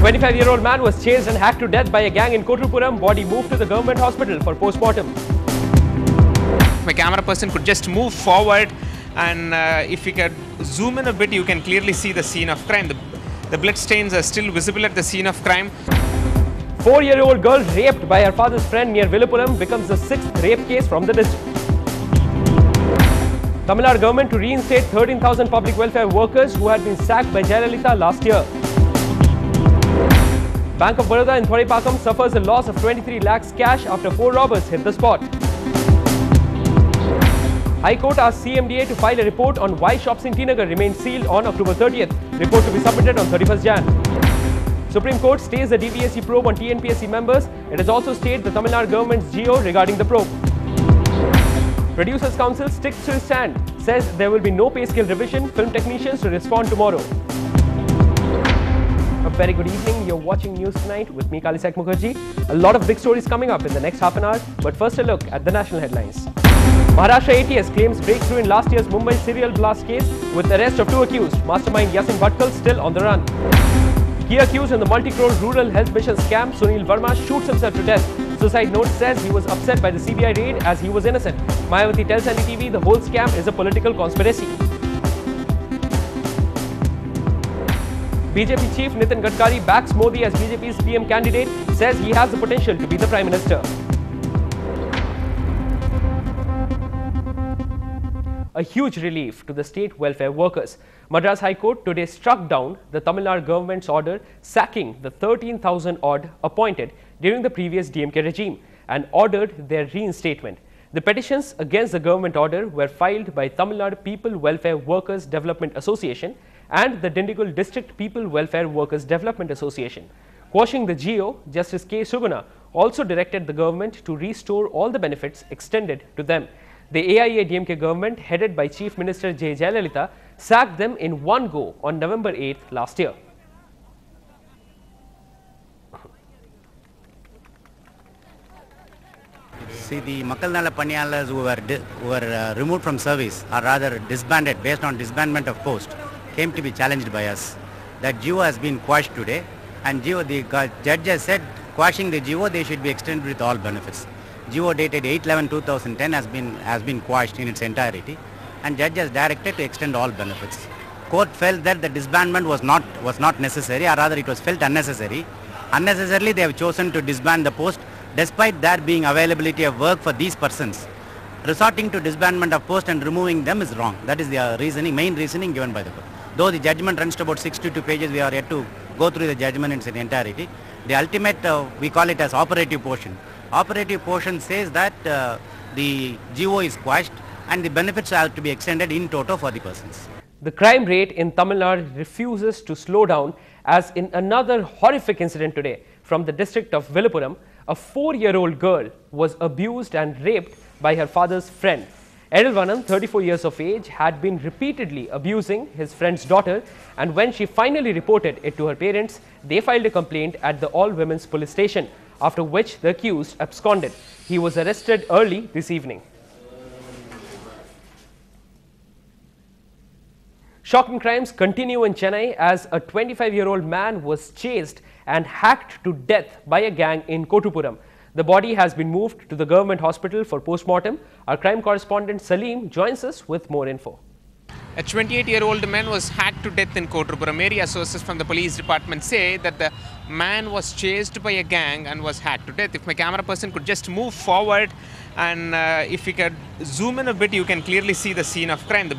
25-year-old man was chased and hacked to death by a gang in Kottapuram. Body moved to the government hospital for post-mortem. My camera person could just move forward, and if you could zoom in a bit, you can clearly see the scene of crime. The blood stains are still visible at the scene of crime. 4-year-old girl raped by her father's friend near Villupuram becomes the 6th rape case from the district. Tamil Nadu government to reinstate 13,000 public welfare workers who had been sacked by Jayalalitha last year. Bank of Baroda in Thoripakam suffers a loss of 23 lakhs cash after 4 robbers hit the spot. High Court asked CMDA to file a report on why shops in Tinagar remain sealed on October 30th. Report to be submitted on 31st Jan. Supreme Court stays the DPSC probe on TNPSC members. It has also stayed the Tamil Nadu government's GO regarding the probe. Producers Council sticks to its stand, says there will be no pay scale revision. Film technicians to respond tomorrow. A very good evening. You're watching News Tonight with me, Kalisak Mukherjee. A lot of big stories coming up in the next half an hour, but first a look at the national headlines. Maharashtra ATS claims breakthrough in last year's Mumbai serial blast case with arrest of 2 accused. Mastermind Yasin Bhatkal still on the run. Key accused in the multi-crore rural health mission scam, Sunil Verma shoots himself to death. Suicide note says he was upset by the CBI raid as he was innocent. Mayawati tells NDTV the whole scam is a political conspiracy. BJP chief Nitin Gadkari backs Modi as BJP's PM candidate, says he has the potential to be the Prime Minister. A huge relief to the state welfare workers. Madras High Court today struck down the Tamil Nadu government's order sacking the 13,000 odd appointed during the previous DMK regime and ordered their reinstatement. The petitions against the government order were filed by Tamil Nadu People Welfare Workers Development Association and the Dindigul District People Welfare Workers Development Association. Quashing the GO, Justice K. Suguna also directed the government to restore all the benefits extended to them. The AIA-DMK government, headed by Chief Minister J. Jayalalitha, sacked them in one go on November 8th last year. See, the Makkalnala Paniyalas who were removed from service, or rather disbanded based on disbandment of post, came to be challenged by us. That GO has been quashed today, and the judge has said quashing the GO, they should be extended with all benefits. GO dated 8/11/2010 has been quashed in its entirety, and judge has directed to extend all benefits. Court felt that the disbandment was not necessary, or rather it was felt unnecessary. Unnecessarily they have chosen to disband the post despite there being availability of work for these persons. Resorting to disbandment of post and removing them is wrong. That is the main reasoning given by the court. Though the judgment runs to about 62 pages, we are yet to go through the judgment in its entirety. The ultimate, we call it as operative portion. Operative portion says that the GO is quashed and the benefits are to be extended in toto for the persons. The crime rate in Tamil Nadu refuses to slow down, as in another horrific incident today from the district of Villupuram, a 4-year-old girl was abused and raped by her father's friend. Edilvanan, 34 years of age, had been repeatedly abusing his friend's daughter, and when she finally reported it to her parents, they filed a complaint at the all-women's police station, after which the accused absconded. He was arrested early this evening. Shocking crimes continue in Chennai as a 25-year-old man was chased and hacked to death by a gang in Kottapuram. The body has been moved to the government hospital for post-mortem. Our crime correspondent Salim joins us with more info. A 28-year-old man was hacked to death in Kottapuram area. Sources from the police department say that the man was chased by a gang and was hacked to death. If my camera person could just move forward, and if you could zoom in a bit, you can clearly see the scene of crime.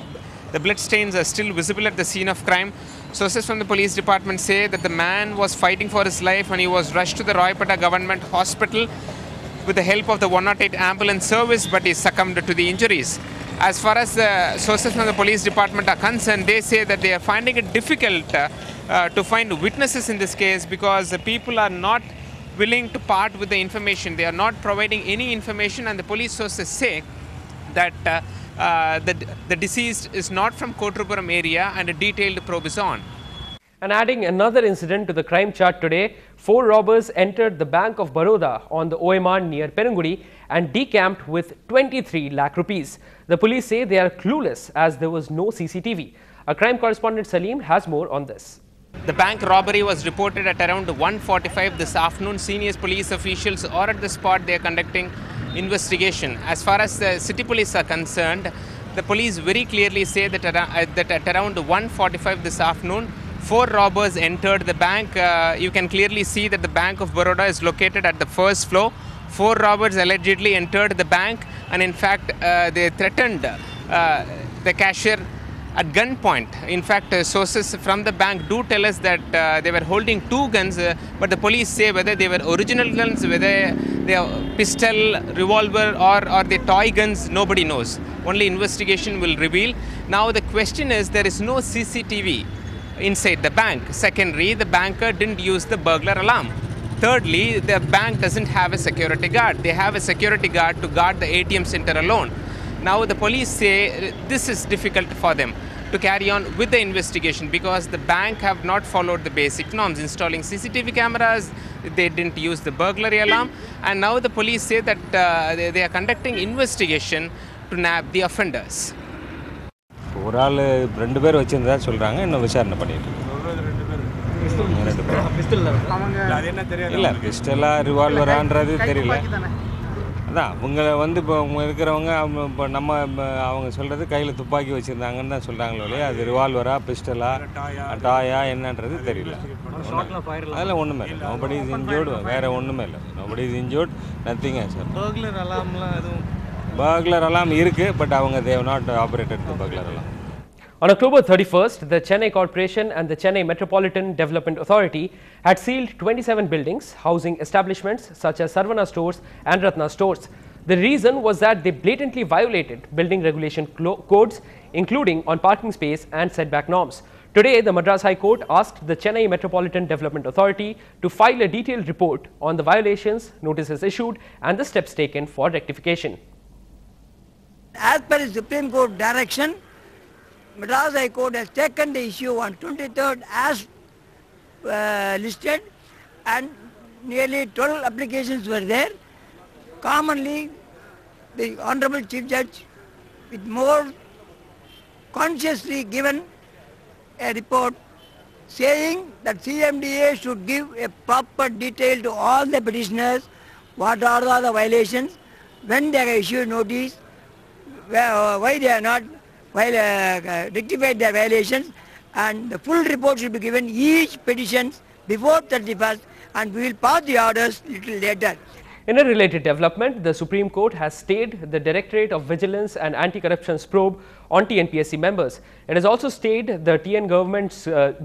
The blood stains are still visible at the scene of crime. Sources from the police department say that the man was fighting for his life and he was rushed to the Roypeta government hospital with the help of the 108 ambulance service, but he succumbed to the injuries. As far as the sources from the police department are concerned, they say that they are finding it difficult to find witnesses in this case because the people are not willing to part with the information. They are not providing any information, and the police sources say that the deceased is not from Kottapuram area and a detailed probe is on. And adding another incident to the crime chart today, 4 robbers entered the Bank of Baroda on the OMR near Perungudi and decamped with 23 lakh rupees. The police say they are clueless as there was no CCTV. Our crime correspondent Salim has more on this. The bank robbery was reported at around 1:45 this afternoon. Senior police officials are at the spot. They are conducting investigation. As far as the city police are concerned, the police very clearly say that at around 1:45 this afternoon, 4 robbers entered the bank. You can clearly see that the Bank of Baroda is located at the first floor. 4 robbers allegedly entered the bank, and in fact they threatened the cashier at gunpoint. In fact, sources from the bank do tell us that they were holding 2 guns, but the police say whether they were original guns, whether they are pistol, revolver or the toy guns, nobody knows. Only investigation will reveal. Now the question is, there is no CCTV inside the bank. Secondly, the banker didn't use the burglar alarm. Thirdly, the bank doesn't have a security guard. They have a security guard to guard the ATM center alone. Now the police say this is difficult for them to carry on with the investigation because the bank have not followed the basic norms, installing CCTV cameras, they didn't use the burglary alarm, and now the police say that they are conducting investigation to nab the offenders. ஒரு ஆள் 2 பேர் வச்சிருந்தா சொல்றாங்க, இன்னும் விசாரணை பண்ணிட்டு இல்லை பிஸ்டலா ரிவால்வரான்றது தெரியல. அதான் அவங்க வந்து இப்போ இருக்கிறவங்க இப்போ நம்ம அவங்க சொல்கிறது கையில் துப்பாக்கி வச்சுருந்தாங்கன்னு தான் சொல்கிறாங்களோ இல்லையா, அது ரிவால்வரா பிஸ்டலா டாயா என்னன்றது தெரியல. அதெல்லாம் ஒன்றுமே இல்லை. நோபடி இஸ் இன்ஜூர்டு, வேறு ஒன்றுமே இல்லை. Nobody is injured, nothing sir. Burglar அலாம்லாம் எதுவும் பர்க்லர் அலாம் இருக்குது, பட் அவங்க they've not operated the burglar alarm. On October 31st, the Chennai Corporation and the Chennai Metropolitan Development Authority had sealed 27 buildings housing establishments such as Sarvana stores and Ratna stores. The reason was that they blatantly violated building regulation codes, including on parking space and setback norms. Today, the Madras High Court asked the Chennai Metropolitan Development Authority to file a detailed report on the violations, notices issued, and the steps taken for rectification. As per the Supreme Court direction, Madras High Court has taken the issue on 23rd as listed, and nearly 12 applications were there. Commonly, the Honorable Chief Judge with more consciously given a report saying that CMDA should give a proper detail to all the petitioners, what are the violations, when they are issued notice, why they are not rectified their violations, and the full report should be given each petition before 31st, and we will pass the orders little later. In a related development, the Supreme Court has stayed the Directorate of Vigilance and Anti-Corruption's probe on TNPSC members. It has also stayed the TN government's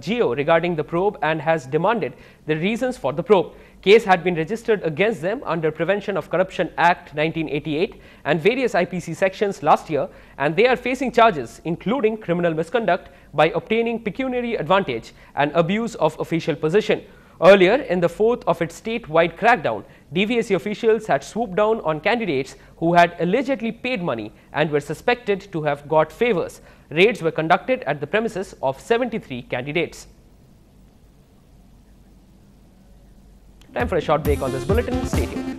GO regarding the probe and has demanded the reasons for the probe. Case had been registered against them under Prevention of Corruption Act 1988 and various IPC sections last year, and they are facing charges including criminal misconduct by obtaining pecuniary advantage and abuse of official position. Earlier, in the 4th of its statewide crackdown, DVSC officials had swooped down on candidates who had allegedly paid money and were suspected to have got favors. Raids were conducted at the premises of 73 candidates. Time for a short break on this bulletin. Stay tuned.